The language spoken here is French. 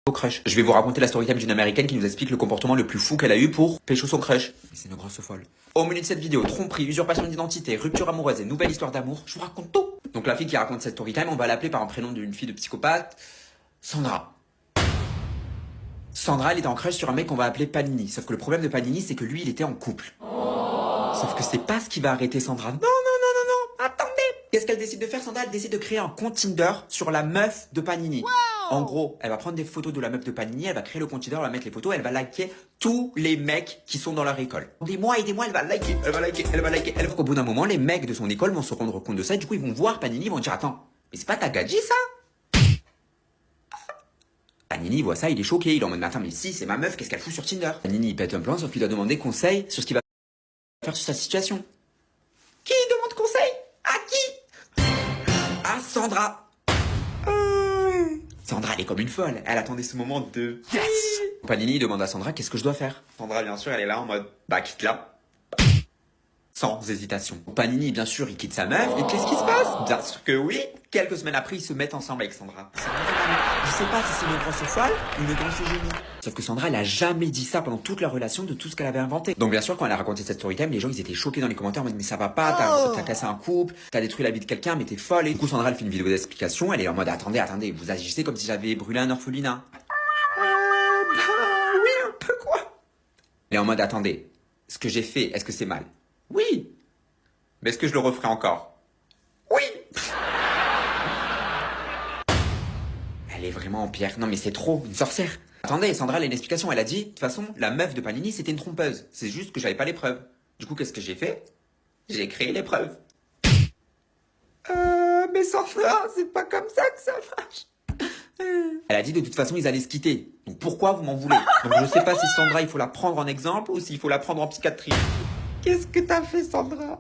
Au crush. Je vais vous raconter la story time d'une américaine qui nous explique le comportement le plus fou qu'elle a eu pour pécho son crush. Mais c'est une grosse folle. Au menu de cette vidéo, tromperie, usurpation d'identité, rupture amoureuse et nouvelle histoire d'amour, je vous raconte tout. Donc la fille qui raconte cette story time, on va l'appeler par un prénom d'une fille de psychopathe, Sandra. Sandra, elle était en crush sur un mec qu'on va appeler Panini. Sauf que le problème de Panini, c'est que lui, il était en couple. Sauf que c'est pas ce qui va arrêter Sandra. Non, non, non, non, non, attendez. Qu'est-ce qu'elle décide de faire, Sandra? Elle décide de créer un compte Tinder sur la meuf de Panini. En gros, elle va prendre des photos de la meuf de Panini, elle va créer le compte Tinder, elle va mettre les photos, elle va liker tous les mecs qui sont dans leur école. Des mois et des mois, elle va liker, elle va liker, elle va liker. Elle va qu'au bout d'un moment, les mecs de son école vont se rendre compte de ça, et du coup, ils vont voir Panini, ils vont dire, attends, mais c'est pas ta gadji, ça? Panini voit ça, il est choqué, il est en mode, mais attends, mais si, c'est ma meuf, qu'est-ce qu'elle fout sur Tinder? Panini, il pète un plan, sauf qu'il doit demander conseil sur ce qu'il va faire sur sa situation. Qui demande conseil? À qui? À Sandra. Sandra, elle est comme une folle. Elle attendait ce moment de yes. Panini demande à Sandra qu'est-ce que je dois faire. Sandra, bien sûr, elle est là en mode bah quitte-la. Sans hésitation. Panini, bien sûr, il quitte sa meuf. Et qu'est-ce qui se passe? Bien sûr que oui. Quelques semaines après, ils se mettent ensemble avec Sandra. Je sais pas si c'est une grosse folle ou une grosse génie. Sauf que Sandra, elle a jamais dit ça pendant toute leur relation de tout ce qu'elle avait inventé. Donc bien sûr, quand elle a raconté cette story time, les gens, ils étaient choqués dans les commentaires en mode mais ça va pas, t'as cassé un couple, t'as détruit la vie de quelqu'un, mais t'es folle. Et du coup, Sandra, elle fait une vidéo d'explication. Elle est en mode attendez, vous agissez comme si j'avais brûlé un orphelinat. Oui, un peu quoi. Et en mode attendez, ce que j'ai fait, est-ce que c'est mal? Oui. Mais est-ce que je le referai encore? Oui. Elle est vraiment en pierre. Non mais c'est trop, une sorcière. Attendez, Sandra, elle a une explication. Elle a dit, de toute façon, la meuf de Panini, c'était une trompeuse. C'est juste que j'avais pas les preuves. Du coup, qu'est-ce que j'ai fait? J'ai créé les preuves. Mais Sandra, c'est pas comme ça que ça marche. Elle a dit de toute façon ils allaient se quitter. Donc pourquoi vous m'en voulez? Donc je sais pas si Sandra il faut la prendre en exemple ou s'il faut la prendre en psychiatrie. Qu'est-ce que t'as fait Sandra?